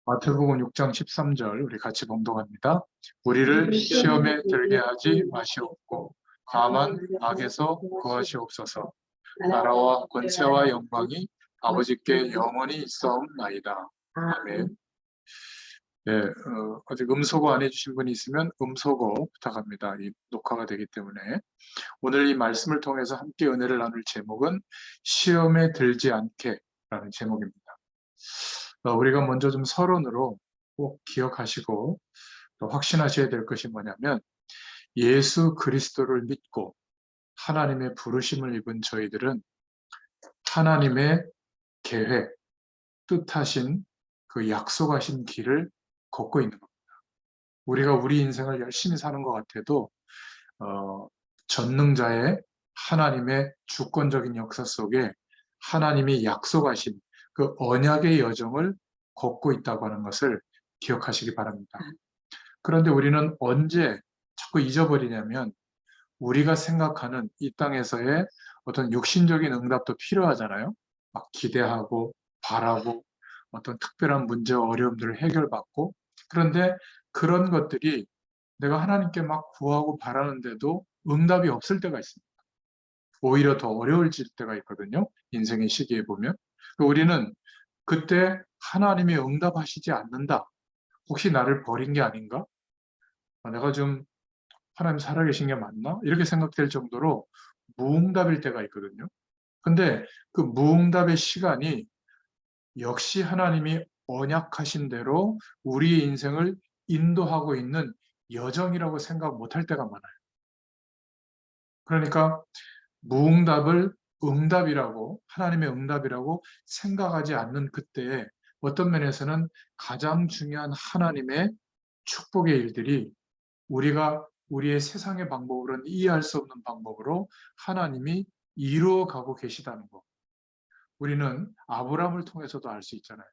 마태복음 6장 13절 우리 같이 봉독합니다. 우리를 시험에 들게 하지 마시옵고 다만 악에서 구하시옵소서. 나라와 권세와 영광이 아버지께 영원히 있사옵나이다. 아멘. 네, 아직 음소거 안 해주신 분이 있으면 음소거 부탁합니다. 이 녹화가 되기 때문에. 오늘 이 말씀을 통해서 함께 은혜를 나눌 제목은 시험에 들지 않게라는 제목입니다. 우리가 먼저 좀 서론으로 꼭 기억하시고 또 확신하셔야 될 것이 뭐냐면 예수 그리스도를 믿고 하나님의 부르심을 입은 저희들은 하나님의 계획, 뜻하신 그 약속하신 길을 걷고 있는 겁니다. 우리가 우리 인생을 열심히 사는 것 같아도 전능자의 하나님의 주권적인 역사 속에 하나님이 약속하신 그 언약의 여정을 걷고 있다고 하는 것을 기억하시기 바랍니다. 그런데 우리는 언제 자꾸 잊어버리냐면 우리가 생각하는 이 땅에서의 어떤 육신적인 응답도 필요하잖아요. 막 기대하고 바라고 어떤 특별한 문제와 어려움들을 해결받고, 그런데 그런 것들이 내가 하나님께 막 구하고 바라는데도 응답이 없을 때가 있습니다. 오히려 더 어려워질 때가 있거든요. 인생의 시기에 보면. 우리는 그때 하나님이 응답하시지 않는다. 혹시 나를 버린 게 아닌가? 내가 좀 하나님 살아계신 게 맞나? 이렇게 생각될 정도로 무응답일 때가 있거든요. 근데 그 무응답의 시간이 역시 하나님이 언약하신 대로 우리의 인생을 인도하고 있는 여정이라고 생각 못할 때가 많아요. 그러니까 무응답을 응답이라고, 하나님의 응답이라고 생각하지 않는 그때에 어떤 면에서는 가장 중요한 하나님의 축복의 일들이 우리가 우리의 세상의 방법으로는 이해할 수 없는 방법으로 하나님이 이루어가고 계시다는 것. 우리는 아브라함을 통해서도 알 수 있잖아요.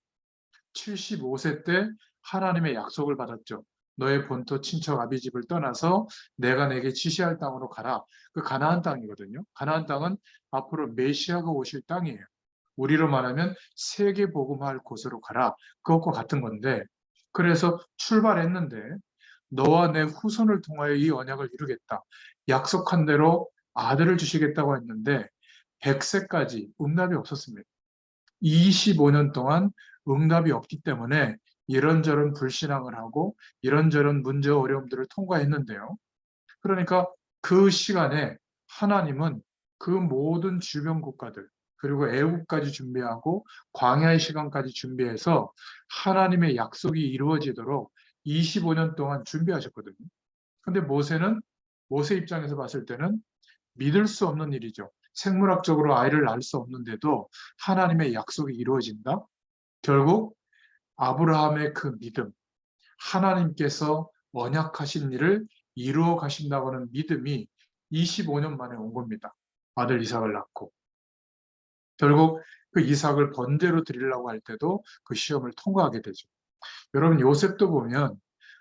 75세 때 하나님의 약속을 받았죠. 너의 본토 친척 아비 집을 떠나서 내가 내게 지시할 땅으로 가라. 그 가나안 땅이거든요. 가나안 땅은 앞으로 메시아가 오실 땅이에요. 우리로 말하면 세계 복음할 곳으로 가라. 그것과 같은 건데, 그래서 출발했는데 너와 내 후손을 통하여 이 언약을 이루겠다. 약속한 대로 아들을 주시겠다고 했는데 100세까지 응답이 없었습니다. 25년 동안 응답이 없기 때문에 이런저런 불신앙을 하고 이런저런 문제와 어려움들을 통과했는데요. 그러니까 그 시간에 하나님은 그 모든 주변 국가들 그리고 애국까지 준비하고 광야의 시간까지 준비해서 하나님의 약속이 이루어지도록 25년 동안 준비하셨거든요. 근데 모세 입장에서 봤을 때는 믿을 수 없는 일이죠. 생물학적으로 아이를 낳을 수 없는데도 하나님의 약속이 이루어진다? 결국 아브라함의 그 믿음, 하나님께서 언약하신 일을 이루어 가신다고 하는 믿음이 25년 만에 온 겁니다. 아들 이삭을 낳고. 결국 그 이삭을 번제로 드리려고 할 때도 그 시험을 통과하게 되죠. 여러분, 요셉도 보면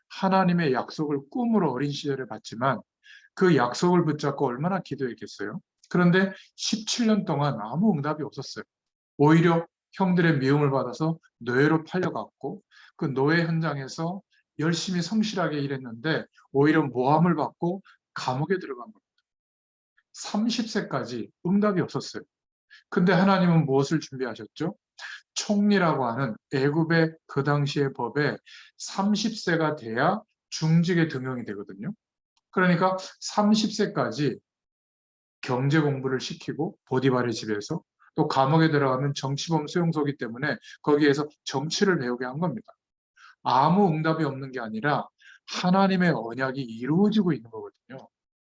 하나님의 약속을 꿈으로 어린 시절에 봤지만 그 약속을 붙잡고 얼마나 기도했겠어요? 그런데 17년 동안 아무 응답이 없었어요. 오히려 형들의 미움을 받아서 노예로 팔려갔고 그 노예 현장에서 열심히 성실하게 일했는데 오히려 모함을 받고 감옥에 들어간 겁니다. 30세까지 응답이 없었어요. 근데 하나님은 무엇을 준비하셨죠? 총리라고 하는 애굽의 그 당시의 법에 30세가 돼야 중직에 등용이 되거든요. 그러니까 30세까지 경제 공부를 시키고 보디발의 집에서 또 감옥에 들어가면 정치범 수용소이기 때문에 거기에서 정치를 배우게 한 겁니다. 아무 응답이 없는 게 아니라 하나님의 언약이 이루어지고 있는 거거든요.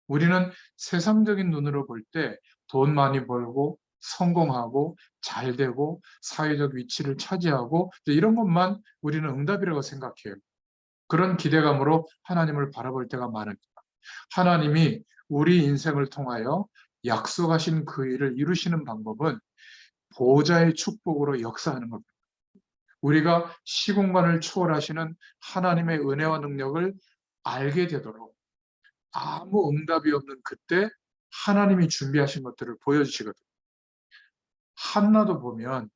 우리는 세상적인 눈으로 볼 때 돈 많이 벌고 성공하고 잘 되고 사회적 위치를 차지하고 이런 것만 우리는 응답이라고 생각해요. 그런 기대감으로 하나님을 바라볼 때가 많습니다. 하나님이 우리 인생을 통하여 약속하신 그 일을 이루시는 방법은 보호자의 축복으로 역사하는 겁니다. 우리가 시공간을 초월하시는 하나님의 은혜와 능력을 알게 되도록 아무 응답이 없는 그때 하나님이 준비하신 것들을 보여주시거든요. 한나도 보면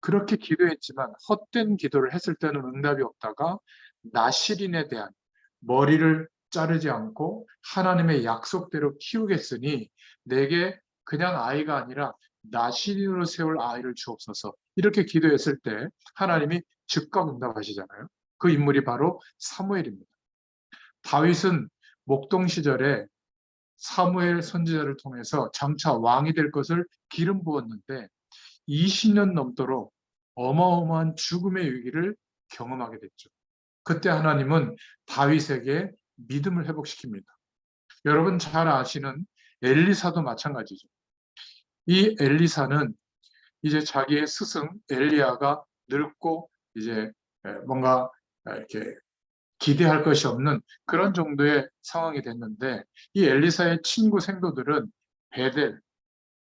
그렇게 기도했지만 헛된 기도를 했을 때는 응답이 없다가 나실인에 대한 머리를 자르지 않고 하나님의 약속대로 키우겠으니 내게 그냥 아이가 아니라 나실인으로 세울 아이를 주옵소서. 이렇게 기도했을 때 하나님이 즉각 응답하시잖아요. 그 인물이 바로 사무엘입니다. 다윗은 목동 시절에 사무엘 선지자를 통해서 장차 왕이 될 것을 기름 부었는데 20년 넘도록 어마어마한 죽음의 위기를 경험하게 됐죠. 그때 하나님은 다윗에게 믿음을 회복시킵니다. 여러분 잘 아시는 엘리사도 마찬가지죠. 이 엘리사는 이제 자기의 스승 엘리야가 늙고 이제 뭔가 이렇게 기대할 것이 없는 그런 정도의 상황이 됐는데 이 엘리사의 친구 생도들은 베델,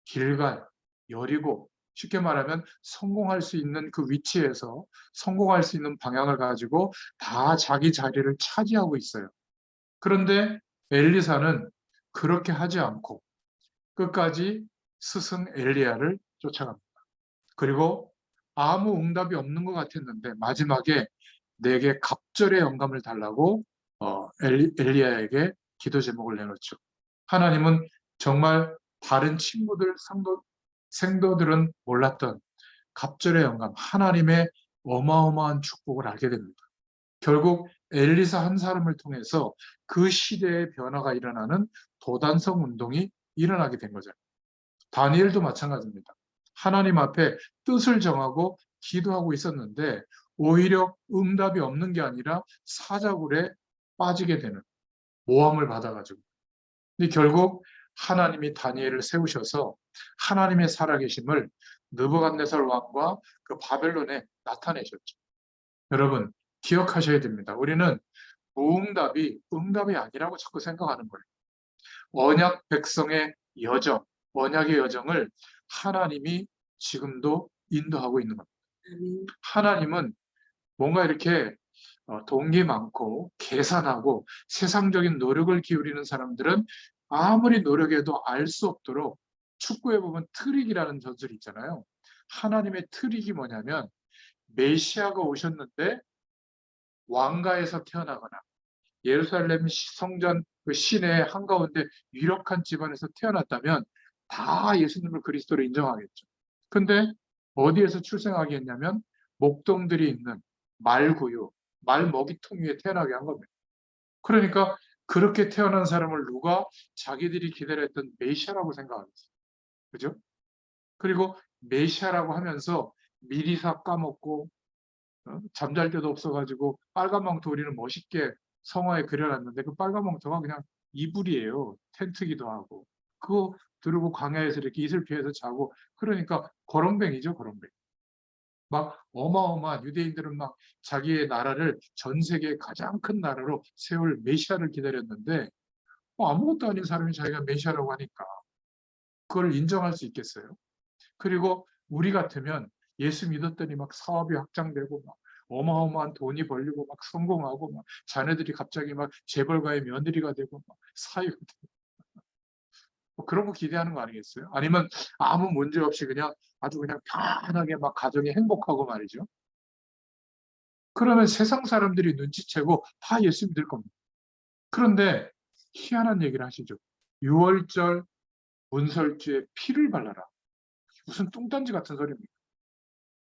길갈, 여리고 쉽게 말하면 성공할 수 있는 그 위치에서 성공할 수 있는 방향을 가지고 다 자기 자리를 차지하고 있어요. 그런데 엘리사는 그렇게 하지 않고 끝까지 스승 엘리야를 쫓아갑니다. 그리고 아무 응답이 없는 것 같았는데 마지막에 내게 갑절의 영감을 달라고 엘리야에게 기도 제목을 내놓죠. 하나님은 정말 다른 친구들, 생도들은 몰랐던 갑절의 영감, 하나님의 어마어마한 축복을 알게 됩니다. 결국 엘리사 한 사람을 통해서 그 시대의 변화가 일어나는 도단성 운동이 일어나게 된 거죠. 다니엘도 마찬가지입니다. 하나님 앞에 뜻을 정하고 기도하고 있었는데 오히려 응답이 없는 게 아니라 사자굴에 빠지게 되는 모함을 받아가지고. 근데 결국 하나님이 다니엘을 세우셔서 하나님의 살아계심을 느부갓네살 왕과 그 바벨론에 나타내셨죠. 여러분 기억하셔야 됩니다. 우리는 무응답이 응답이 아니라고 자꾸 생각하는 거예요. 언약 백성의 여정, 언약의 여정을 하나님이 지금도 인도하고 있는 겁니다. 하나님은 뭔가 이렇게 돈이 많고 계산하고 세상적인 노력을 기울이는 사람들은 아무리 노력해도 알 수 없도록 축구에 보면 트릭이라는 전술이 있잖아요. 하나님의 트릭이 뭐냐면 메시아가 오셨는데 왕가에서 태어나거나 예루살렘 성전 그 시내 한가운데 유력한 집안에서 태어났다면 다 예수님을 그리스도로 인정하겠죠. 근데 어디에서 출생하게 했냐면 목동들이 있는 말구유, 말먹이통 위에 태어나게 한 겁니다. 그러니까 그렇게 태어난 사람을 누가 자기들이 기다렸던 메시아라고 생각하겠어요. 그죠? 그리고 메시아라고 하면서 미리사 까먹고 잠잘 데도 없어가지고 빨간 망토 우리는 멋있게 성화에 그려놨는데 그 빨간 망토가 그냥 이불이에요. 텐트기도 하고. 그거 들고 광야에서 이렇게 이슬 피해서 자고 그러니까 거렁뱅이죠, 거렁뱅이. 막 어마어마한 유대인들은 막 자기의 나라를 전 세계의 가장 큰 나라로 세울 메시아를 기다렸는데 아무것도 아닌 사람이 자기가 메시아라고 하니까 그걸 인정할 수 있겠어요? 그리고 우리 같으면 예수 믿었더니 막 사업이 확장되고 막 어마어마한 돈이 벌리고 막 성공하고 막 자녀들이 갑자기 막 재벌가의 며느리가 되고 막 사위가 되고 뭐 그런 거 기대하는 거 아니겠어요? 아니면 아무 문제 없이 그냥 아주 그냥 편하게 막 가정이 행복하고 말이죠. 그러면 세상 사람들이 눈치채고 다 예수 믿을 겁니다. 그런데 희한한 얘기를 하시죠. 6월절 문설주에 피를 발라라. 무슨 뚱딴지 같은 소리입니까?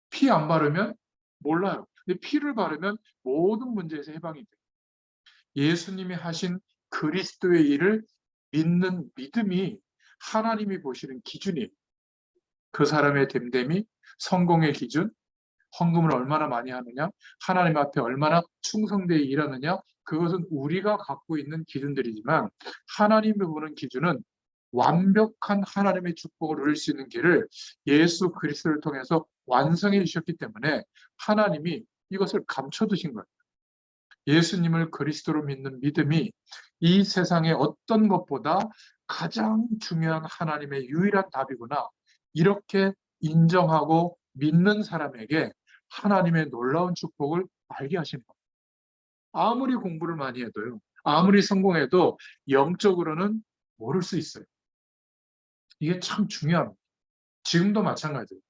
피 안 바르면 몰라요. 근데 피를 바르면 모든 문제에서 해방이 돼요. 예수님이 하신 그리스도의 일을 믿는 믿음이 하나님이 보시는 기준이에요. 그 사람의 됨됨이, 성공의 기준, 헌금을 얼마나 많이 하느냐, 하나님 앞에 얼마나 충성되어 일하느냐, 그것은 우리가 갖고 있는 기준들이지만 하나님이 보는 기준은 완벽한 하나님의 축복을 누릴 수 있는 길을 예수 그리스도를 통해서 완성해 주셨기 때문에 하나님이 이것을 감춰두신 거예요. 예수님을 그리스도로 믿는 믿음이 이 세상의 어떤 것보다 가장 중요한 하나님의 유일한 답이구나. 이렇게 인정하고 믿는 사람에게 하나님의 놀라운 축복을 알게 하시는 겁니다. 아무리 공부를 많이 해도요. 아무리 성공해도 영적으로는 모를 수 있어요. 이게 참 중요합니다. 지금도 마찬가지예요.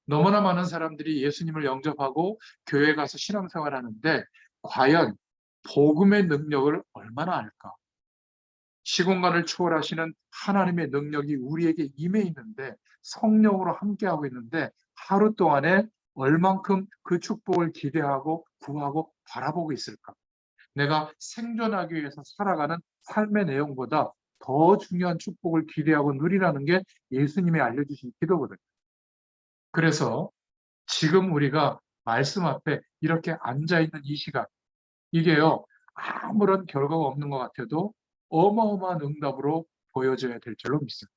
너무나 많은 사람들이 예수님을 영접하고 교회 가서 신앙생활 하는데 과연 복음의 능력을 얼마나 알까? 시공간을 초월하시는 하나님의 능력이 우리에게 임해 있는데 성령으로 함께하고 있는데 하루 동안에 얼만큼 그 축복을 기대하고 구하고 바라보고 있을까? 내가 생존하기 위해서 살아가는 삶의 내용보다 더 중요한 축복을 기대하고 누리라는 게 예수님이 알려주신 기도거든요. 그래서 지금 우리가 말씀 앞에 이렇게 앉아있는 이 시간, 이게요, 아무런 결과가 없는 것 같아도 어마어마한 응답으로 보여져야 될 줄로 믿습니다.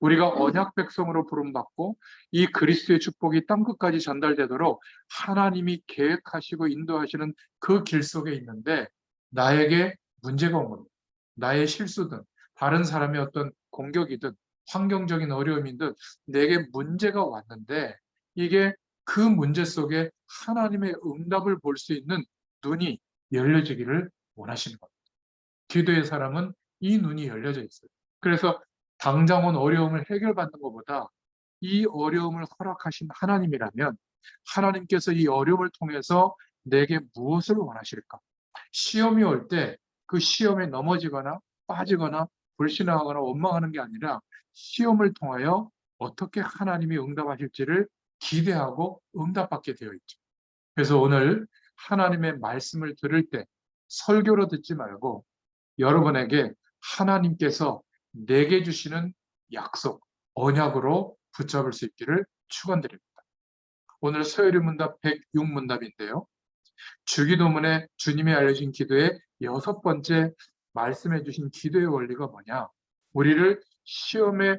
우리가 언약 백성으로 부름받고 이 그리스도의 축복이 땅끝까지 전달되도록 하나님이 계획하시고 인도하시는 그 길 속에 있는데 나에게 문제가 온 겁니다. 나의 실수든 다른 사람의 어떤 공격이든 환경적인 어려움이든 내게 문제가 왔는데 이게 그 문제 속에 하나님의 응답을 볼 수 있는 눈이 열려지기를 원하시는 겁니다. 기도의 사람은 이 눈이 열려져 있어요. 그래서 당장 온 어려움을 해결받는 것보다 이 어려움을 허락하신 하나님이라면 하나님께서 이 어려움을 통해서 내게 무엇을 원하실까? 시험이 올 때 그 시험에 넘어지거나 빠지거나 불신하거나 원망하는 게 아니라 시험을 통하여 어떻게 하나님이 응답하실지를 기대하고 응답받게 되어 있죠. 그래서 오늘 하나님의 말씀을 들을 때 설교로 듣지 말고 여러분에게 하나님께서 내게 주시는 약속, 언약으로 붙잡을 수 있기를 축원드립니다. 오늘 서열의 문답 106문답인데요. 주기도문에 주님이 알려준 기도의 6번째 말씀해 주신 기도의 원리가 뭐냐? 우리를 시험에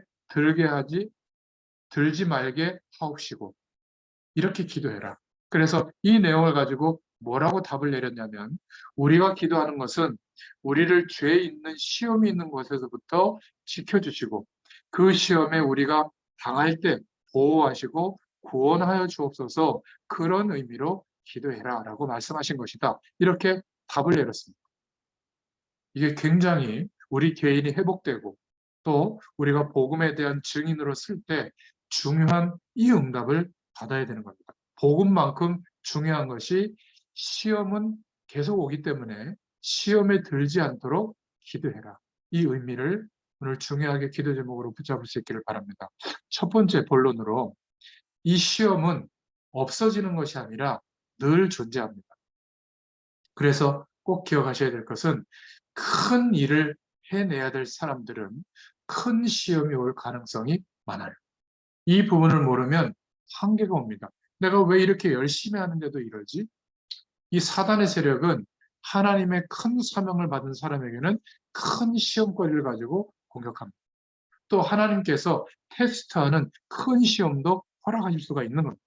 들지 말게 하옵시고 이렇게 기도해라. 그래서 이 내용을 가지고 뭐라고 답을 내렸냐면 우리가 기도하는 것은 우리를 죄 있는 시험이 있는 곳에서부터 지켜주시고 그 시험에 우리가 당할 때 보호하시고 구원하여 주옵소서 그런 의미로 기도해라 라고 말씀하신 것이다. 이렇게 답을 내렸습니다. 이게 굉장히 우리 개인이 회복되고 또 우리가 복음에 대한 증인으로 쓸 때 중요한 이 응답을 받아야 되는 겁니다. 복음만큼 중요한 것이 시험은 계속 오기 때문에 시험에 들지 않도록 기도해라. 이 의미를 오늘 중요하게 기도 제목으로 붙잡을 수 있기를 바랍니다. 첫 번째 본론으로 이 시험은 없어지는 것이 아니라 늘 존재합니다. 그래서 꼭 기억하셔야 될 것은 큰 일을 해내야 될 사람들은 큰 시험이 올 가능성이 많아요. 이 부분을 모르면 한계가 옵니다. 내가 왜 이렇게 열심히 하는데도 이러지? 이 사단의 세력은 하나님의 큰 사명을 받은 사람에게는 큰 시험거리를 가지고 공격합니다. 또 하나님께서 테스트하는 큰 시험도 허락하실 수가 있는 겁니다.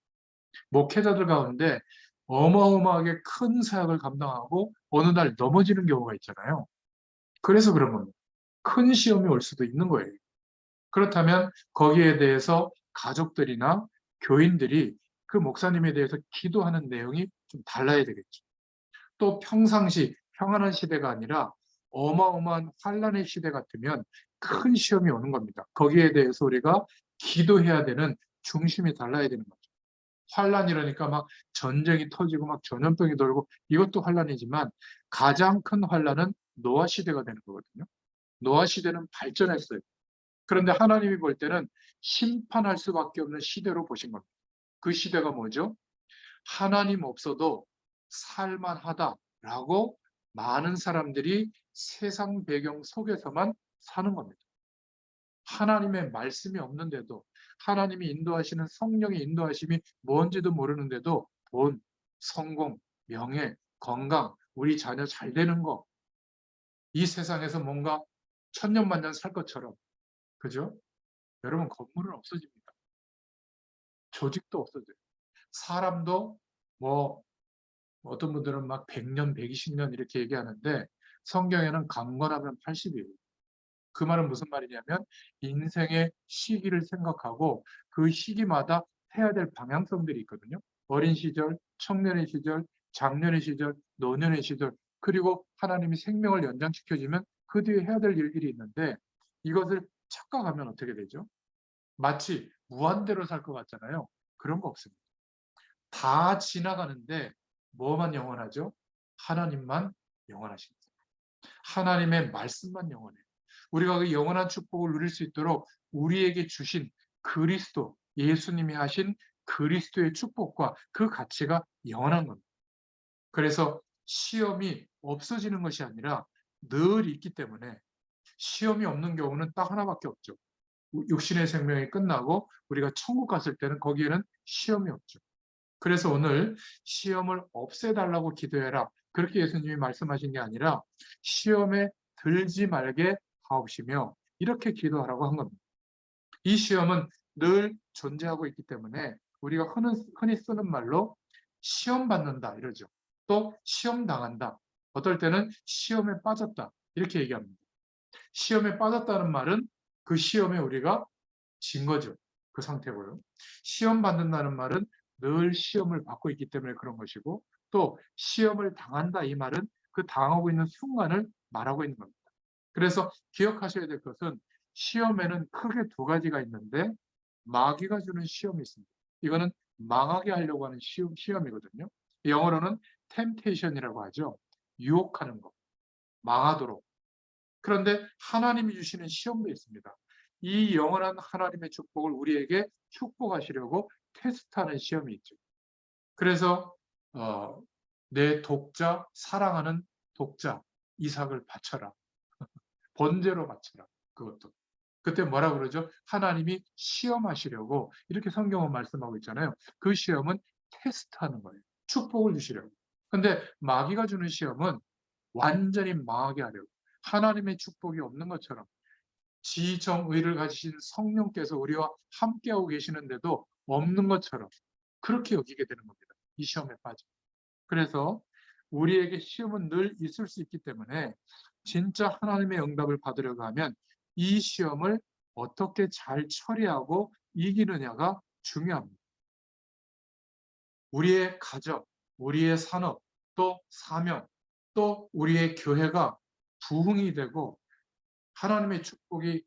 목회자들 가운데 어마어마하게 큰 사역을 감당하고 어느 날 넘어지는 경우가 있잖아요. 그래서 그런 겁니다. 큰 시험이 올 수도 있는 거예요. 그렇다면 거기에 대해서 가족들이나 교인들이 그 목사님에 대해서 기도하는 내용이 좀 달라야 되겠죠. 또 평상시 평안한 시대가 아니라 어마어마한 환란의 시대 같으면 큰 시험이 오는 겁니다. 거기에 대해서 우리가 기도해야 되는 중심이 달라야 되는 거죠. 환란이라니까 막 전쟁이 터지고 막 전염병이 돌고 이것도 환란이지만 가장 큰 환란은 노아 시대가 되는 거거든요. 노아 시대는 발전했어요. 그런데 하나님이 볼 때는 심판할 수밖에 없는 시대로 보신 겁니다. 그 시대가 뭐죠? 하나님 없어도 살만하다라고 많은 사람들이 세상 배경 속에서만 사는 겁니다. 하나님의 말씀이 없는데도 하나님이 인도하시는 성령의 인도하심이 뭔지도 모르는데도 돈, 성공, 명예, 건강, 우리 자녀 잘 되는 거, 이 세상에서 뭔가 천년만년 살 것처럼, 그죠? 여러분, 건물은 없어집니다. 조직도 없어져요. 사람도 뭐 어떤 분들은 막 100년, 120년 이렇게 얘기하는데 성경에는 강건하면 80이에요. 그 말은 무슨 말이냐면 인생의 시기를 생각하고 그 시기마다 해야 될 방향성들이 있거든요. 어린 시절, 청년의 시절, 장년의 시절, 노년의 시절, 그리고 하나님이 생명을 연장시켜주면 그 뒤에 해야 될 일들이 있는데 이것을 착각하면 어떻게 되죠? 마치 무한대로 살 것 같잖아요. 그런 거 없습니다. 다 지나가는데 뭐만 영원하죠? 하나님만 영원하십니다. 하나님의 말씀만 영원해요. 우리가 그 영원한 축복을 누릴 수 있도록 우리에게 주신 그리스도, 예수님이 하신 그리스도의 축복과 그 가치가 영원한 겁니다. 그래서 시험이 없어지는 것이 아니라 늘 있기 때문에 시험이 없는 경우는 딱 하나밖에 없죠. 육신의 생명이 끝나고 우리가 천국 갔을 때는 거기에는 시험이 없죠. 그래서 오늘 시험을 없애달라고 기도해라. 그렇게 예수님이 말씀하신 게 아니라 시험에 들지 말게 하옵시며 이렇게 기도하라고 한 겁니다. 이 시험은 늘 존재하고 있기 때문에 우리가 흔히 쓰는 말로 시험 받는다 이러죠. 또 시험 당한다. 어떨 때는 시험에 빠졌다. 이렇게 얘기합니다. 시험에 빠졌다는 말은 그 시험에 우리가 진 거죠. 그 상태고요. 시험 받는다는 말은 늘 시험을 받고 있기 때문에 그런 것이고 또 시험을 당한다 이 말은 그 당하고 있는 순간을 말하고 있는 겁니다. 그래서 기억하셔야 될 것은 시험에는 크게 두 가지가 있는데 마귀가 주는 시험이 있습니다. 이거는 망하게 하려고 하는 시험이거든요. 영어로는 temptation이라고 하죠. 유혹하는 것, 망하도록. 그런데 하나님이 주시는 시험도 있습니다. 이 영원한 하나님의 축복을 우리에게 축복하시려고 테스트하는 시험이 있죠. 그래서 내 독자, 사랑하는 독자 이삭을 바쳐라. 번제로 바쳐라. 그것도. 그때 뭐라 그러죠? 하나님이 시험하시려고 이렇게 성경은 말씀하고 있잖아요. 그 시험은 테스트하는 거예요. 축복을 주시려고. 근데 마귀가 주는 시험은 완전히 망하게 하려고. 하나님의 축복이 없는 것처럼 지정의를 가지신 성령께서 우리와 함께하고 계시는데도 없는 것처럼 그렇게 여기게 되는 겁니다. 이 시험에 빠져. 그래서 우리에게 시험은 늘 있을 수 있기 때문에 진짜 하나님의 응답을 받으려고 하면 이 시험을 어떻게 잘 처리하고 이기느냐가 중요합니다. 우리의 가정, 우리의 산업, 또 사명, 또 우리의 교회가 부흥이 되고 하나님의 축복이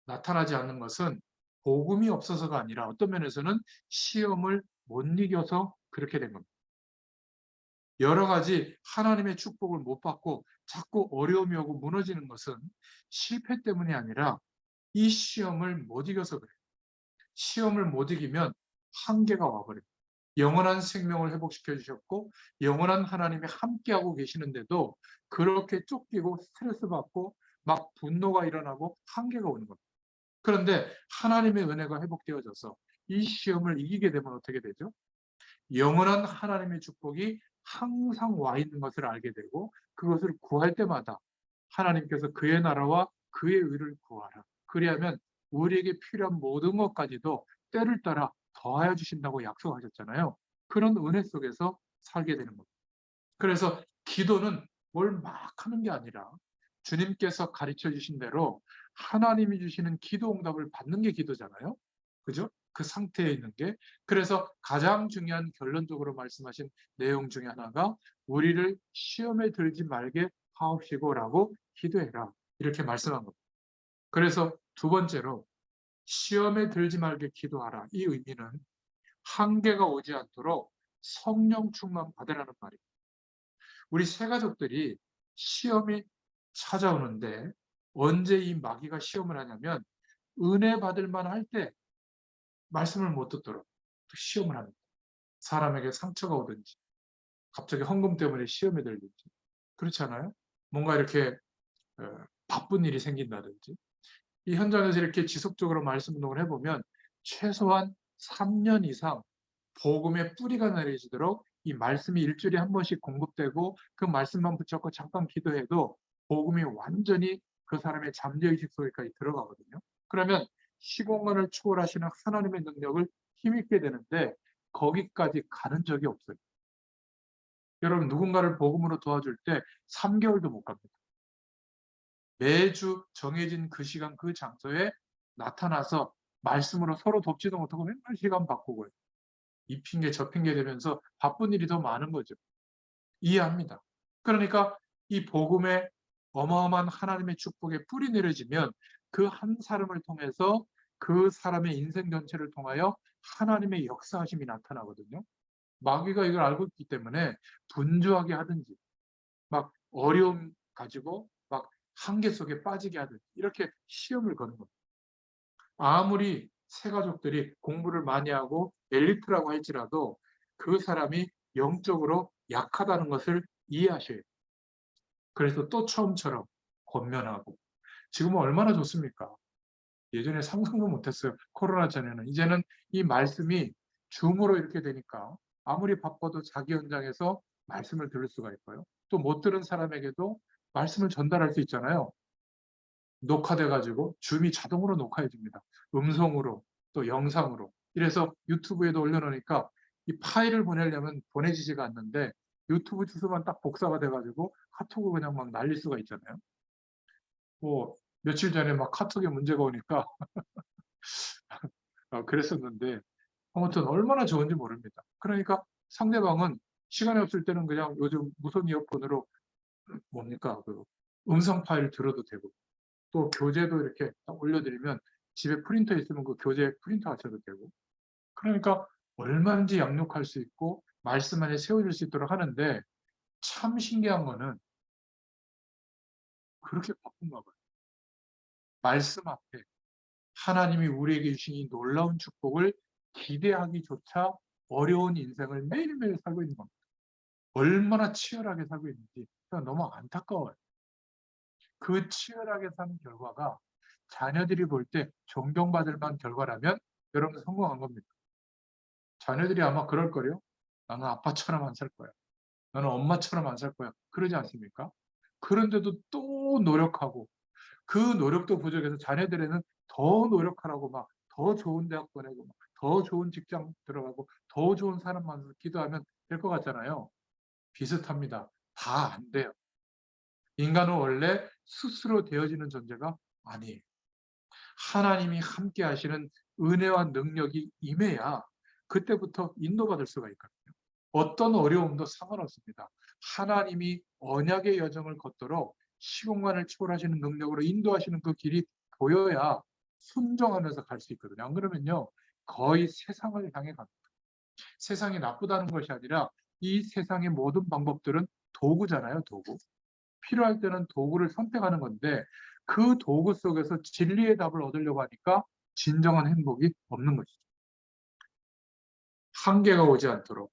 나타나지 않는 것은 복음이 없어서가 아니라 어떤 면에서는 시험을 못 이겨서 그렇게 된 겁니다. 여러 가지 하나님의 축복을 못 받고 자꾸 어려움이 오고 무너지는 것은 실패 때문이 아니라 이 시험을 못 이겨서 그래요. 시험을 못 이기면 한계가 와버려요. 영원한 생명을 회복시켜 주셨고 영원한 하나님이 함께하고 계시는데도 그렇게 쫓기고 스트레스 받고 막 분노가 일어나고 한계가 오는 겁니다. 그런데 하나님의 은혜가 회복되어져서 이 시험을 이기게 되면 어떻게 되죠? 영원한 하나님의 축복이 항상 와 있는 것을 알게 되고 그것을 구할 때마다 하나님께서 그의 나라와 그의 의를 구하라. 그리하면 우리에게 필요한 모든 것까지도 때를 따라 더하여 주신다고 약속하셨잖아요. 그런 은혜 속에서 살게 되는 겁니다. 그래서 기도는 뭘 막 하는 게 아니라 주님께서 가르쳐 주신 대로 하나님이 주시는 기도 응답을 받는 게 기도잖아요. 그죠? 그 상태에 있는 게. 그래서 가장 중요한 결론적으로 말씀하신 내용 중에 하나가 우리를 시험에 들지 말게 하옵시고라고 기도해라. 이렇게 말씀한 겁니다. 그래서 두 번째로 시험에 들지 말게 기도하라. 이 의미는 한계가 오지 않도록 성령 충만 받으라는 말입니다. 우리 세 가족들이 시험이 찾아오는데 언제 이 마귀가 시험을 하냐면 은혜 받을 만할 때 말씀을 못 듣도록 시험을 합니다. 사람에게 상처가 오든지 갑자기 헌금 때문에 시험에 들든지 그렇지 않아요? 뭔가 이렇게 바쁜 일이 생긴다든지 이 현장에서 이렇게 지속적으로 말씀 운동을 해보면 최소한 3년 이상 복음의 뿌리가 내려지도록 이 말씀이 일주일에 한 번씩 공급되고 그 말씀만 붙잡고 잠깐 기도해도 복음이 완전히 그 사람의 잠재의식 속에까지 들어가거든요. 그러면 시공간을 초월하시는 하나님의 능력을 힘입게 되는데 거기까지 가는 적이 없어요. 여러분 누군가를 복음으로 도와줄 때 3개월도 못 갑니다. 매주 정해진 그 시간 그 장소에 나타나서 말씀으로 서로 돕지도 못하고 맨날 시간 바꾸고요. 이 핑계 저 핑계 되면서 바쁜 일이 더 많은 거죠. 이해합니다. 그러니까 이 복음에 어마어마한 하나님의 축복에 뿌리 내려지면 그 한 사람을 통해서 그 사람의 인생 전체를 통하여 하나님의 역사하심이 나타나거든요. 마귀가 이걸 알고 있기 때문에 분주하게 하든지 막 어려움 가지고 막 한계 속에 빠지게 하든지 이렇게 시험을 거는 겁니다. 아무리 새 가족들이 공부를 많이 하고 엘리트라고 할지라도 그 사람이 영적으로 약하다는 것을 이해하셔야 돼요. 그래서 또 처음처럼 권면하고 지금은 얼마나 좋습니까? 예전에 상상도 못했어요. 코로나 전에는. 이제는 이 말씀이 줌으로 이렇게 되니까 아무리 바빠도 자기 현장에서 말씀을 들을 수가 있고요. 또 못 들은 사람에게도 말씀을 전달할 수 있잖아요. 녹화돼 가지고 줌이 자동으로 녹화해 줍니다. 음성으로 또 영상으로. 이래서 유튜브에도 올려놓으니까 이 파일을 보내려면 보내지지가 않는데 유튜브 주소만 딱 복사가 돼 가지고 카톡으로 그냥 막 날릴 수가 있잖아요. 뭐 며칠 전에 막 카톡에 문제가 오니까 그랬었는데 아무튼 얼마나 좋은지 모릅니다. 그러니까 상대방은 시간이 없을 때는 그냥 요즘 무선 이어폰으로 뭡니까 그 음성 파일 들어도 되고 또 교재도 이렇게 딱 올려드리면 집에 프린터 있으면 그 교재 프린터 하셔도 되고 그러니까 얼마든지 양육할 수 있고 말씀 안에 세워질 수 있도록 하는데 참 신기한 거는 그렇게 바쁜가 봐요. 말씀 앞에 하나님이 우리에게 주신 이 놀라운 축복을 기대하기조차 어려운 인생을 매일매일 살고 있는 겁니다. 얼마나 치열하게 살고 있는지 너무 안타까워요. 그 치열하게 사는 결과가 자녀들이 볼 때 존경받을 만한 결과라면 여러분 성공한 겁니다. 자녀들이 아마 그럴 거요. 나는 아빠처럼 안 살 거야. 나는 엄마처럼 안 살 거야. 그러지 않습니까? 그런데도 또 노력하고 그 노력도 부족해서 자녀들에는 더 노력하라고 막 더 좋은 대학 보내고 더 좋은 직장 들어가고 더 좋은 사람 만나서 기도하면 될 것 같잖아요. 비슷합니다. 다 안 돼요. 인간은 원래 스스로 되어지는 존재가 아니에요. 하나님이 함께 하시는 은혜와 능력이 임해야 그때부터 인도받을 수가 있거든요. 어떤 어려움도 상관없습니다. 하나님이 언약의 여정을 걷도록 시공간을 초월하시는 능력으로 인도하시는 그 길이 보여야 순종하면서 갈 수 있거든요. 안 그러면요, 거의 세상을 향해 갑니다. 세상이 나쁘다는 것이 아니라 이 세상의 모든 방법들은 도구잖아요, 도구. 필요할 때는 도구를 선택하는 건데 그 도구 속에서 진리의 답을 얻으려고 하니까 진정한 행복이 없는 것이죠. 한계가 오지 않도록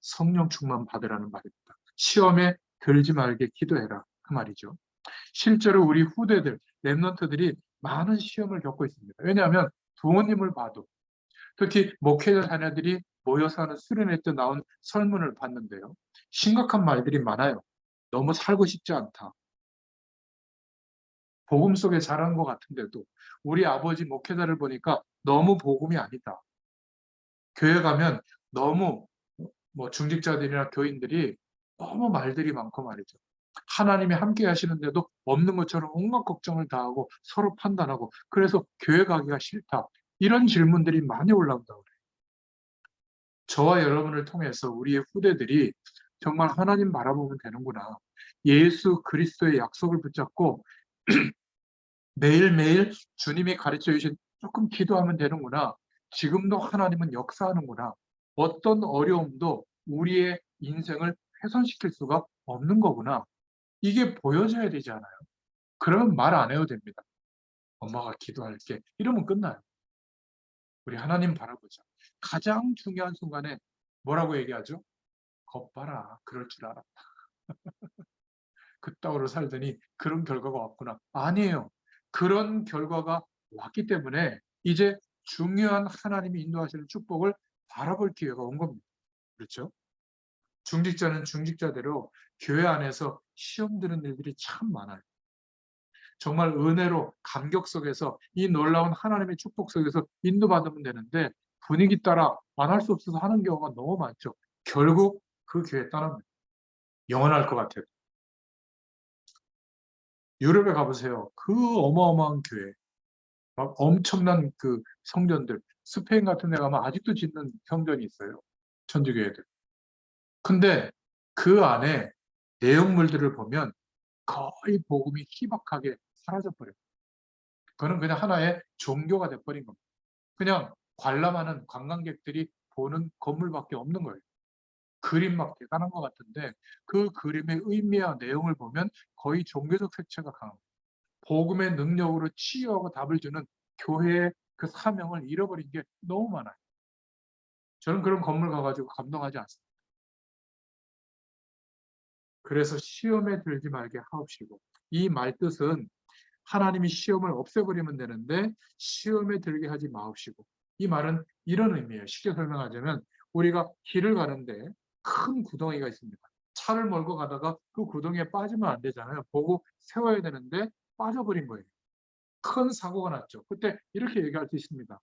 성령 충만 받으라는 말입니다. 시험에 들지 말게 기도해라. 그 말이죠. 실제로 우리 후대들, 랩런트들이 많은 시험을 겪고 있습니다. 왜냐하면 부모님을 봐도 특히 목회자 자녀들이 모여서 하는 수련회 때 나온 설문을 봤는데요. 심각한 말들이 많아요. 너무 살고 싶지 않다. 복음 속에 자란 것 같은데도 우리 아버지 목회자를 보니까 너무 복음이 아니다. 교회 가면 너무 뭐 중직자들이나 교인들이 너무 말들이 많고 말이죠. 하나님이 함께 하시는데도 없는 것처럼 온갖 걱정을 다하고 서로 판단하고 그래서 교회 가기가 싫다. 이런 질문들이 많이 올라온다고 그래요. 저와 여러분을 통해서 우리의 후대들이 정말 하나님 바라보면 되는구나. 예수 그리스도의 약속을 붙잡고 매일매일 주님이 가르쳐 주신 조금 기도하면 되는구나. 지금도 하나님은 역사하는구나. 어떤 어려움도 우리의 인생을 훼손시킬 수가 없는 거구나. 이게 보여져야 되지 않아요? 그러면 말 안 해도 됩니다. 엄마가 기도할게. 이러면 끝나요. 우리 하나님 바라보자. 가장 중요한 순간에 뭐라고 얘기하죠? 겁 봐라. 그럴 줄 알았다. 그따위로 살더니 그런 결과가 왔구나. 아니에요. 그런 결과가 왔기 때문에 이제 중요한 하나님이 인도하시는 축복을 바라볼 기회가 온 겁니다. 그렇죠? 중직자는 중직자대로 교회 안에서 시험 드는 일들이 참 많아요. 정말 은혜로 감격 속에서 이 놀라운 하나님의 축복 속에서 인도받으면 되는데 분위기 따라 안 할 수 없어서 하는 경우가 너무 많죠. 결국 그 교회 떠납니다. 영원할 것 같아요. 유럽에 가보세요. 그 어마어마한 교회, 막 엄청난 그 성전들, 스페인 같은 데 가면 아직도 짓는 성전이 있어요. 천주교회들. 근데 그 안에 내용물들을 보면 거의 복음이 희박하게 사라져버려요. 그거는 그냥 하나의 종교가 돼버린 겁니다. 그냥 관람하는 관광객들이 보는 건물밖에 없는 거예요. 그림 막 대단한 것 같은데 그 그림의 의미와 내용을 보면 거의 종교적 색채가 강합니다. 복음의 능력으로 치유하고 답을 주는 교회의 그 사명을 잃어버린 게 너무 많아요. 저는 그런 건물 가가지고 감동하지 않습니다. 그래서 시험에 들지 말게 하옵시고, 이 말뜻은 하나님이 시험을 없애버리면 되는데 시험에 들게 하지 마옵시고, 이 말은 이런 의미예요. 쉽게 설명하자면 우리가 길을 가는데 큰 구덩이가 있습니다. 차를 몰고 가다가 그 구덩이에 빠지면 안 되잖아요. 보고 세워야 되는데 빠져버린 거예요. 큰 사고가 났죠. 그때 이렇게 얘기할 수 있습니다.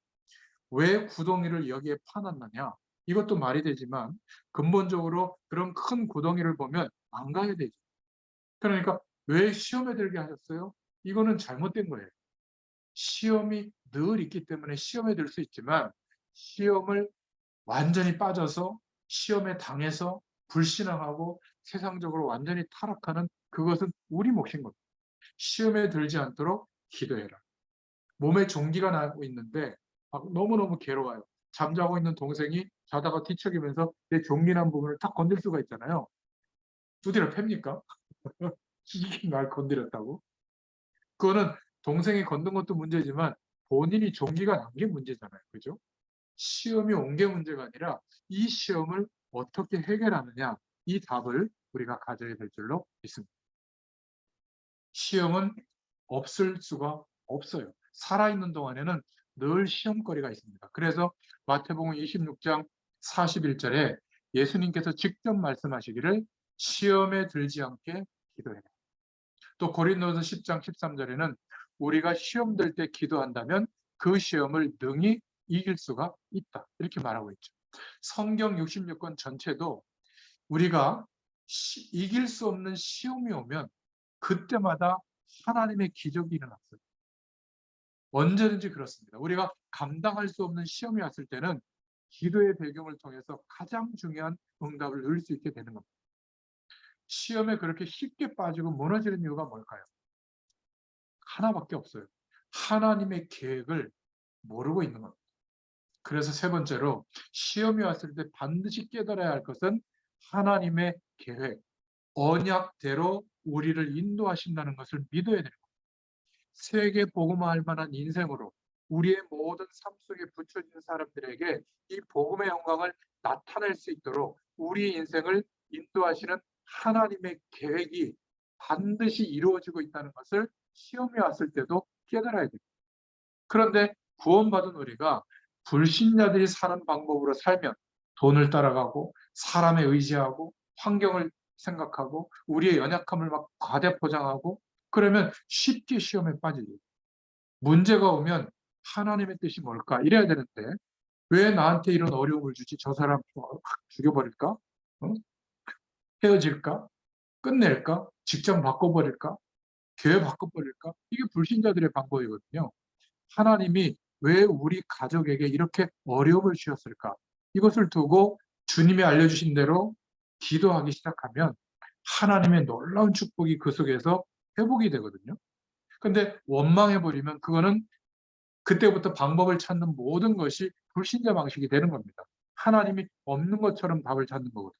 왜 구덩이를 여기에 파놨느냐? 이것도 말이 되지만 근본적으로 그런 큰 구덩이를 보면 안 가야 되죠. 그러니까 왜 시험에 들게 하셨어요? 이거는 잘못된 거예요. 시험이 늘 있기 때문에 시험에 들 수 있지만 시험을 완전히 빠져서 시험에 당해서 불신앙하고 세상적으로 완전히 타락하는 그것은 우리 몫인 겁니다. 시험에 들지 않도록 기도해라. 몸에 종기가 나고 있는데 너무너무 괴로워요. 잠자고 있는 동생이 자다가 뒤척이면서 내 종기 난 부분을 탁 건들 수가 있잖아요. 두드려 팹니까? 이게 날 건드렸다고? 그거는 동생이 건든 것도 문제지만 본인이 종기가 난 게 문제잖아요. 그죠? 시험이 온 게 문제가 아니라 이 시험을 어떻게 해결하느냐, 이 답을 우리가 가져야 될 줄로 믿습니다. 시험은 없을 수가 없어요. 살아있는 동안에는 늘 시험거리가 있습니다. 그래서 마태복음 26장 41절에 예수님께서 직접 말씀하시기를 시험에 들지 않게 기도해라. 또 고린도서 10장 13절에는 우리가 시험 될 때 기도한다면 그 시험을 능히 이길 수가 있다. 이렇게 말하고 있죠. 성경 66권 전체도 우리가 이길 수 없는 시험이 오면 그때마다 하나님의 기적이 일어났어요. 언제든지 그렇습니다. 우리가 감당할 수 없는 시험이 왔을 때는 기도의 배경을 통해서 가장 중요한 응답을 누릴 수 있게 되는 겁니다. 시험에 그렇게 쉽게 빠지고 무너지는 이유가 뭘까요? 하나밖에 없어요. 하나님의 계획을 모르고 있는 겁니다. 그래서 세 번째로 시험이 왔을 때 반드시 깨달아야 할 것은 하나님의 계획, 언약대로 우리를 인도하신다는 것을 믿어야 됩니다. 세계 복음화할 만한 인생으로 우리의 모든 삶 속에 붙여진 사람들에게 이 복음의 영광을 나타낼 수 있도록 우리의 인생을 인도하시는 하나님의 계획이 반드시 이루어지고 있다는 것을 시험이 왔을 때도 깨달아야 됩니다. 그런데 구원받은 우리가 불신자들이 사는 방법으로 살면 돈을 따라가고 사람에 의지하고 환경을 생각하고 우리의 연약함을 막 과대포장하고 그러면 쉽게 시험에 빠지죠. 문제가 오면 하나님의 뜻이 뭘까? 이래야 되는데 왜 나한테 이런 어려움을 주지? 저 사람 확 죽여버릴까? 어? 헤어질까? 끝낼까? 직장 바꿔버릴까? 교회 바꿔버릴까? 이게 불신자들의 방법이거든요. 하나님이 왜 우리 가족에게 이렇게 어려움을 주셨을까? 이것을 두고 주님이 알려주신 대로 기도하기 시작하면 하나님의 놀라운 축복이 그 속에서 회복이 되거든요. 근데 원망해버리면 그거는 그때부터 방법을 찾는 모든 것이 불신자 방식이 되는 겁니다. 하나님이 없는 것처럼 답을 찾는 거거든요.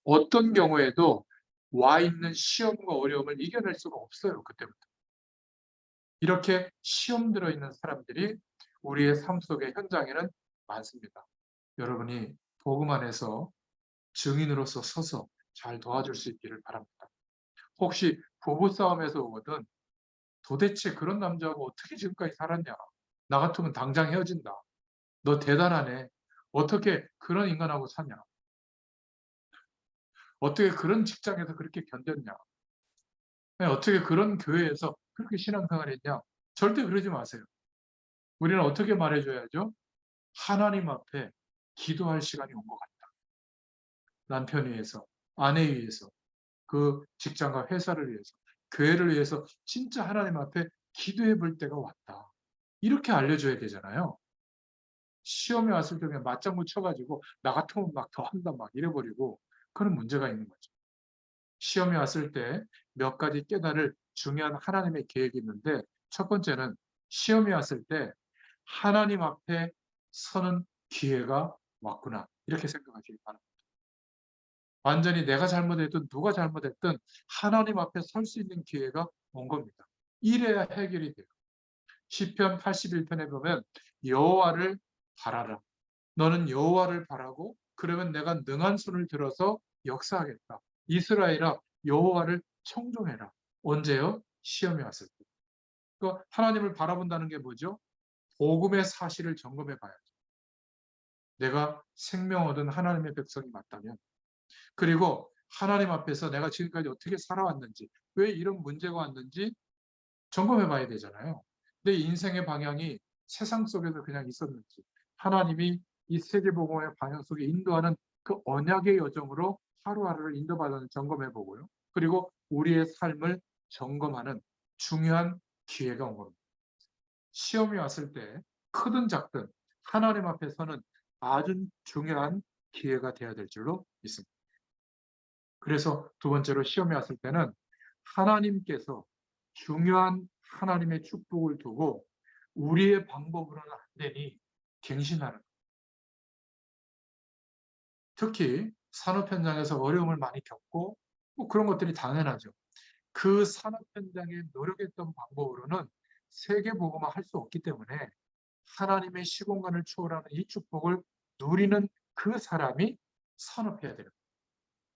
어떤 경우에도 와 있는 시험과 어려움을 이겨낼 수가 없어요. 그때부터. 이렇게 시험 들어있는 사람들이 우리의 삶 속의 현장에는 많습니다. 여러분이 복음 안에서 증인으로서 서서 잘 도와줄 수 있기를 바랍니다. 혹시 부부싸움에서 오거든 도대체 그런 남자하고 어떻게 지금까지 살았냐? 나 같으면 당장 헤어진다. 너 대단하네. 어떻게 그런 인간하고 사냐? 어떻게 그런 직장에서 그렇게 견뎠냐? 어떻게 그런 교회에서 그렇게 신앙생활 했냐? 절대 그러지 마세요. 우리는 어떻게 말해줘야죠? 하나님 앞에 기도할 시간이 온 것 같다. 남편 위해서, 아내 위해서, 그 직장과 회사를 위해서, 교회를 위해서 진짜 하나님 앞에 기도해 볼 때가 왔다. 이렇게 알려줘야 되잖아요. 시험이 왔을 때 그냥 맞장구 쳐가지고 나 같으면 막 더 한다 막 이래버리고 그런 문제가 있는 거죠. 시험이 왔을 때 몇 가지 깨달을 중요한 하나님의 계획이 있는데 첫 번째는 시험이 왔을 때 하나님 앞에 서는 기회가 왔구나. 이렇게 생각하시기 바랍니다. 완전히 내가 잘못했든 누가 잘못했든 하나님 앞에 설 수 있는 기회가 온 겁니다. 이래야 해결이 돼요. 시편 81편에 보면 여호와를 바라라. 너는 여호와를 바라고 그러면 내가 능한 손을 들어서 역사하겠다. 이스라엘아 여호와를 청종해라. 언제요? 시험이 왔을 때. 그 하나님을 바라본다는 게 뭐죠? 복음의 사실을 점검해 봐야죠. 내가 생명 얻은 하나님의 백성이 맞다면, 그리고 하나님 앞에서 내가 지금까지 어떻게 살아왔는지, 왜 이런 문제가 왔는지 점검해 봐야 되잖아요. 내 인생의 방향이 세상 속에서 그냥 있었는지, 하나님이 이 세계복음의 방향 속에 인도하는 그 언약의 여정으로 하루하루를 인도받는 점검해 보고요. 그리고 우리의 삶을 점검하는 중요한 기회가 온 겁니다. 시험이 왔을 때 크든 작든 하나님 앞에서는 아주 중요한 기회가 되어야 될 줄로 믿습니다. 그래서 두 번째로 시험이 왔을 때는 하나님께서 중요한 하나님의 축복을 두고 우리의 방법으로는 안 되니 갱신하는, 특히 산업 현장에서 어려움을 많이 겪고 뭐 그런 것들이 당연하죠. 그 산업 현장에 노력했던 방법으로는 세계 복음화 할 수 없기 때문에 하나님의 시공간을 초월하는 이 축복을 누리는 그 사람이 산업해야 되는 거예요.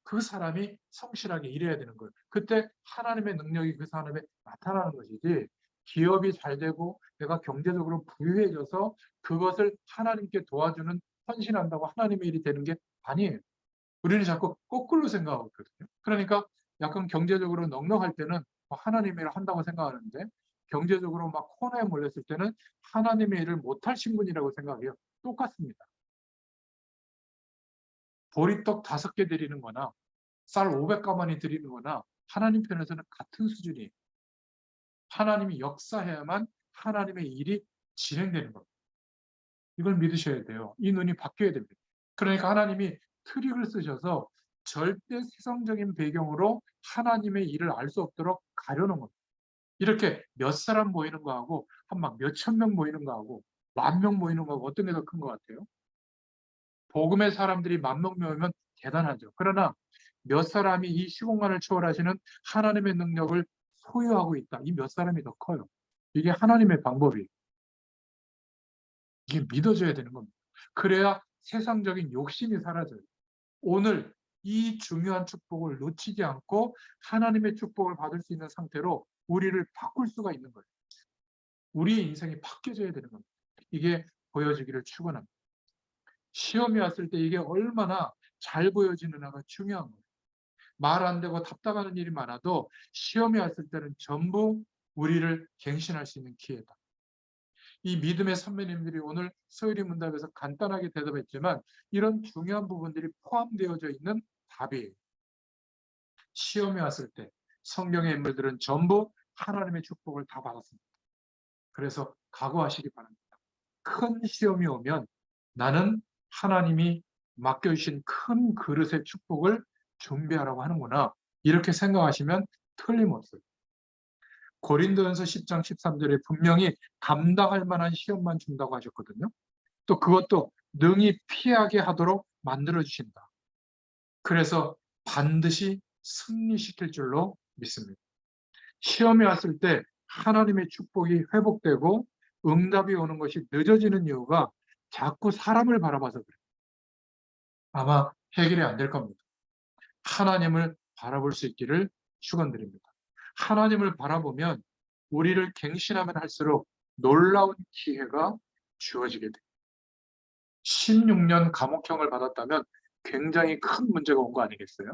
그 사람이 성실하게 일해야 되는 거예요. 그때 하나님의 능력이 그 사람에 나타나는 것이지, 기업이 잘 되고 내가 경제적으로 부유해져서 그것을 하나님께 도와주는, 헌신한다고 하나님의 일이 되는 게 아니에요. 우리는 자꾸 거꾸로 생각하고 있거든요. 그러니까 약간 경제적으로 넉넉할 때는 하나님의 일을 한다고 생각하는데, 경제적으로 막 코너에 몰렸을 때는 하나님의 일을 못할 신분이라고 생각해요. 똑같습니다. 보리떡 5개 드리는 거나 쌀 500가마니 드리는 거나 하나님 편에서는 같은 수준이에요. 하나님이 역사해야만 하나님의 일이 진행되는 겁니다. 이걸 믿으셔야 돼요. 이 눈이 바뀌어야 됩니다. 그러니까 하나님이 트릭을 쓰셔서 절대 세상적인 배경으로 하나님의 일을 알 수 없도록 가려놓은 겁니다. 이렇게 몇 사람 모이는 거하고 한 막 몇천 명 모이는 거하고 10,000명 모이는 거하고 어떤 게 더 큰 것 같아요? 복음의 사람들이 10,000명 모이면 대단하죠. 그러나 몇 사람이 이 시공간을 초월하시는 하나님의 능력을 소유하고 있다. 이 몇 사람이 더 커요. 이게 하나님의 방법이에요. 이게 믿어져야 되는 겁니다. 그래야 세상적인 욕심이 사라져요. 오늘 이 중요한 축복을 놓치지 않고 하나님의 축복을 받을 수 있는 상태로 우리를 바꿀 수가 있는 거예요. 우리의 인생이 바뀌어져야 되는 겁니다. 이게 보여지기를 축원합니다. 시험이 왔을 때 이게 얼마나 잘 보여지느냐가 중요한 거예요. 말 안 되고 답답하는 일이 많아도 시험이 왔을 때는 전부 우리를 갱신할 수 있는 기회다. 이 믿음의 선배님들이 오늘 서유리 문답에서 간단하게 대답했지만 이런 중요한 부분들이 포함되어져 있는 답이에요. 시험이 왔을 때 성경의 인물들은 전부 하나님의 축복을 다 받았습니다. 그래서 각오하시기 바랍니다. 큰 시험이 오면 나는 하나님이 맡겨주신 큰 그릇의 축복을 준비하라고 하는구나. 이렇게 생각하시면 틀림없어요. 고린도전서 10장 13절에 분명히 감당할 만한 시험만 준다고 하셨거든요. 또 그것도 능히 피하게 하도록 만들어주신다. 그래서 반드시 승리시킬 줄로 믿습니다. 시험이 왔을 때 하나님의 축복이 회복되고 응답이 오는 것이 늦어지는 이유가 자꾸 사람을 바라봐서 그래요. 아마 해결이 안 될 겁니다. 하나님을 바라볼 수 있기를 축원드립니다. 하나님을 바라보면 우리를 갱신하면 할수록 놀라운 기회가 주어지게 돼요. 16년 감옥형을 받았다면 굉장히 큰 문제가 온 거 아니겠어요?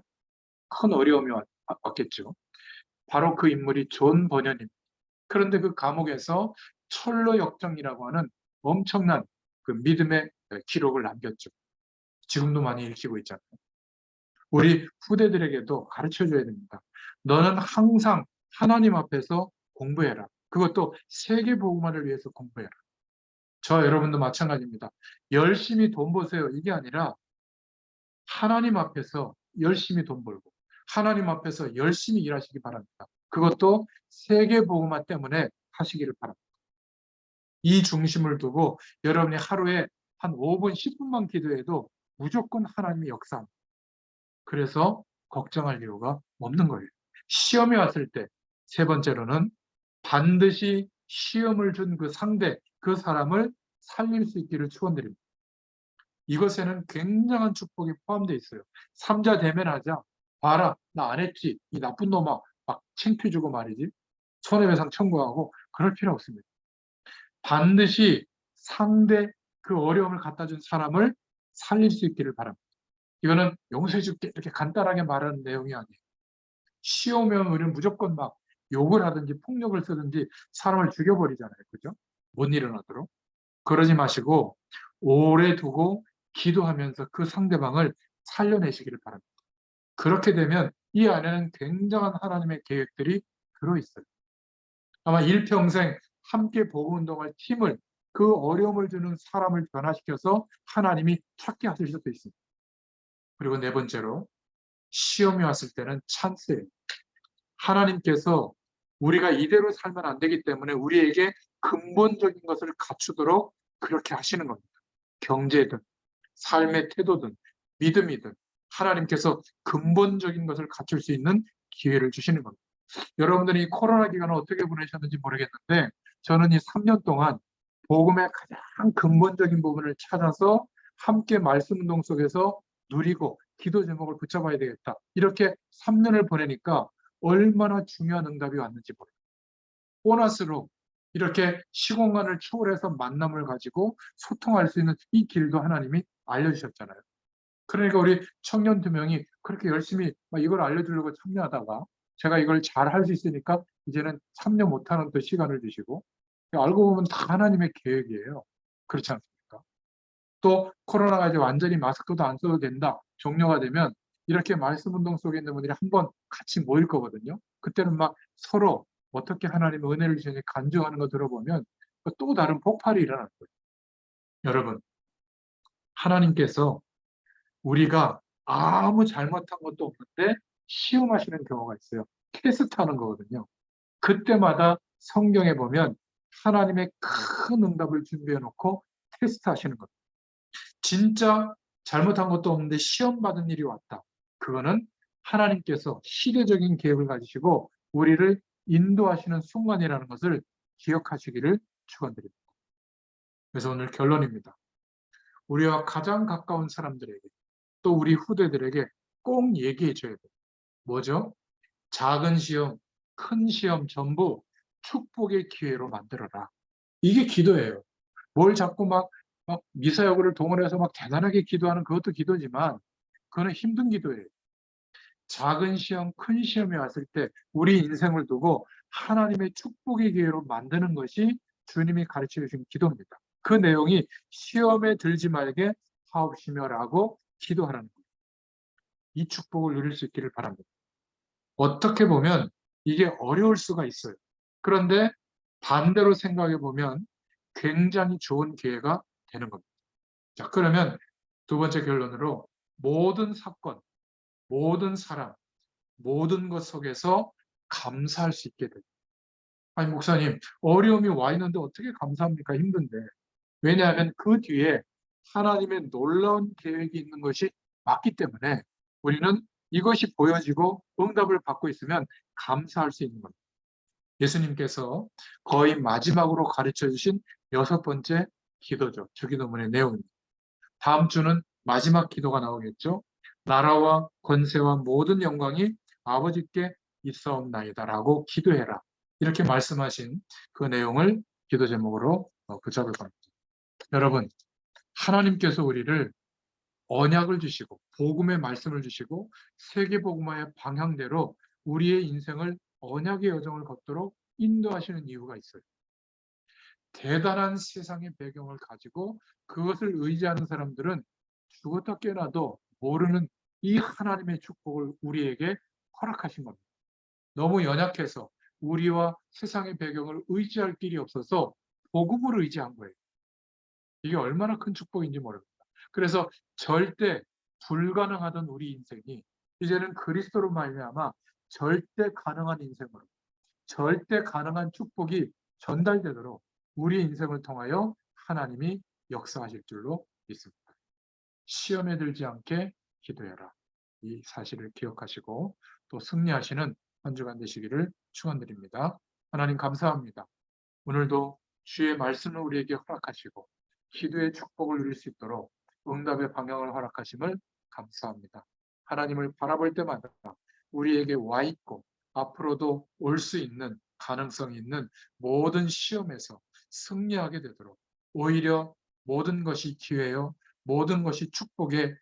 큰 어려움이 왔겠죠. 바로 그 인물이 존 버년입니다. 그런데 그 감옥에서 철로 역정이라고 하는 엄청난 그 믿음의 기록을 남겼죠. 지금도 많이 읽히고 있잖아요. 우리 후대들에게도 가르쳐줘야 됩니다. 너는 항상 하나님 앞에서 공부해라. 그것도 세계복음화를 위해서 공부해라. 저 여러분도 마찬가지입니다. 열심히 돈 버세요. 이게 아니라 하나님 앞에서 열심히 돈 벌고 하나님 앞에서 열심히 일하시기 바랍니다. 그것도 세계복음화 때문에 하시기를 바랍니다. 이 중심을 두고 여러분이 하루에 한 5분, 10분만 기도해도 무조건 하나님의 역사합니다. 그래서 걱정할 이유가 없는 거예요. 시험이 왔을 때, 세 번째로는 반드시 시험을 준 그 상대, 그 사람을 살릴 수 있기를 축원드립니다. 이것에는 굉장한 축복이 포함되어 있어요. 삼자 대면하자. 봐라, 나 안 했지. 이 나쁜 놈아. 막 창피주고 말이지. 손해배상 청구하고 그럴 필요 없습니다. 반드시 상대 그 어려움을 갖다 준 사람을 살릴 수 있기를 바랍니다. 이거는 용서해 줄게 이렇게 간단하게 말하는 내용이 아니에요. 시오면 우리는 무조건 막 욕을 하든지 폭력을 쓰든지 사람을 죽여버리잖아요. 그죠? 못 일어나도록. 그러지 마시고 오래 두고 기도하면서 그 상대방을 살려내시기를 바랍니다. 그렇게 되면 이 안에는 굉장한 하나님의 계획들이 들어있어요. 아마 일평생 함께 복음운동할 팀을 그 어려움을 주는 사람을 변화시켜서 하나님이 찾게 하실 수도 있습니다. 그리고 네 번째로 시험이 왔을 때는 찬스예요. 하나님께서 우리가 이대로 살면 안 되기 때문에 우리에게 근본적인 것을 갖추도록 그렇게 하시는 겁니다. 경제든 삶의 태도든 믿음이든 하나님께서 근본적인 것을 갖출 수 있는 기회를 주시는 겁니다. 여러분들이 이 코로나 기간을 어떻게 보내셨는지 모르겠는데 저는 이 3년 동안 복음의 가장 근본적인 부분을 찾아서 함께 말씀 운동 속에서 누리고 기도 제목을 붙잡아야 되겠다. 이렇게 3년을 보내니까 얼마나 중요한 응답이 왔는지 모르겠어요. 보너스로 이렇게 시공간을 초월해서 만남을 가지고 소통할 수 있는 이 길도 하나님이 알려주셨잖아요. 그러니까 우리 청년 2명이 그렇게 열심히 이걸 알려주려고 참여하다가 제가 이걸 잘 할 수 있으니까 이제는 참여 못하는 또 시간을 주시고 알고 보면 다 하나님의 계획이에요. 그렇지 않습니까? 또 코로나가 이제 완전히 마스크도 안 써도 된다 종료가 되면 이렇게 말씀 운동 속에 있는 분들이 한번 같이 모일 거거든요. 그때는 막 서로 어떻게 하나님의 은혜를 주시는지 간증하는 거 들어보면 또 다른 폭발이 일어날 거예요. 여러분, 하나님께서 우리가 아무 잘못한 것도 없는데 시험하시는 경우가 있어요. 테스트하는 거거든요. 그때마다 성경에 보면 하나님의 큰 응답을 준비해 놓고 테스트하시는 겁니다. 진짜 잘못한 것도 없는데 시험 받은 일이 왔다. 그거는 하나님께서 시대적인 계획을 가지시고 우리를 인도하시는 순간이라는 것을 기억하시기를 축원드립니다. 그래서 오늘 결론입니다. 우리와 가장 가까운 사람들에게 또 우리 후대들에게 꼭 얘기해 줘야 돼요. 뭐죠? 작은 시험, 큰 시험 전부 축복의 기회로 만들어라. 이게 기도예요. 뭘 자꾸 막 미사여구를 동원해서 막 대단하게 기도하는 그것도 기도지만 그거는 힘든 기도예요. 작은 시험, 큰 시험이 왔을 때 우리 인생을 두고 하나님의 축복의 기회로 만드는 것이 주님이 가르쳐 주신 기도입니다. 그 내용이 시험에 들지 말게 하옵시며라고 기도하라는 거예요. 이 축복을 누릴 수 있기를 바랍니다. 어떻게 보면 이게 어려울 수가 있어요. 그런데 반대로 생각해 보면 굉장히 좋은 기회가 되는 겁니다. 자, 그러면 두 번째 결론으로 모든 사건, 모든 사람, 모든 것 속에서 감사할 수 있게 됩니다. 아니, 목사님, 어려움이 와 있는데 어떻게 감사합니까? 힘든데. 왜냐하면 그 뒤에 하나님의 놀라운 계획이 있는 것이 맞기 때문에 우리는 이것이 보여지고 응답을 받고 있으면 감사할 수 있는 겁니다. 예수님께서 거의 마지막으로 가르쳐 주신 6번째 기도죠. 주기도문의 내용입니다. 다음 주는 마지막 기도가 나오겠죠. 나라와 권세와 모든 영광이 아버지께 있사옵나이다라고 기도해라. 이렇게 말씀하신 그 내용을 기도 제목으로 붙잡을 겁니다. 여러분, 하나님께서 우리를 언약을 주시고 복음의 말씀을 주시고 세계복음화의 방향대로 우리의 인생을 언약의 여정을 걷도록 인도하시는 이유가 있어요. 대단한 세상의 배경을 가지고 그것을 의지하는 사람들은 죽었다 깨어나도 모르는 이 하나님의 축복을 우리에게 허락하신 겁니다. 너무 연약해서 우리와 세상의 배경을 의지할 길이 없어서 복음을 의지한 거예요. 이게 얼마나 큰 축복인지 모릅니다. 그래서 절대 불가능하던 우리 인생이 이제는 그리스도로 말미암아 절대 가능한 인생으로 절대 가능한 축복이 전달되도록 우리 인생을 통하여 하나님이 역사하실 줄로 믿습니다. 시험에 들지 않게 기도해라. 이 사실을 기억하시고 또 승리하시는 한 주간 되시기를 축원드립니다. 하나님 감사합니다. 오늘도 주의 말씀을 우리에게 허락하시고 기도의 축복을 누릴 수 있도록 응답의 방향을 허락하심을 감사합니다. 하나님을 바라볼 때마다 우리에게 와 있고 앞으로도 올 수 있는 가능성이 있는 모든 시험에서 승리하게 되도록 오히려 모든 것이 기회요, 모든 것이 축복의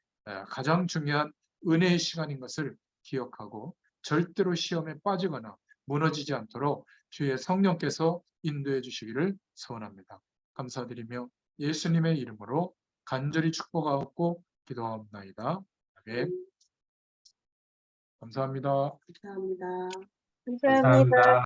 가장 중요한 은혜의 시간인 것을 기억하고 절대로 시험에 빠지거나 무너지지 않도록 주의 성령께서 인도해 주시기를 소원합니다. 감사드리며 예수님의 이름으로 간절히 축복하옵고 기도하옵나이다. 아멘. 감사합니다. 감사합니다. 감사합니다.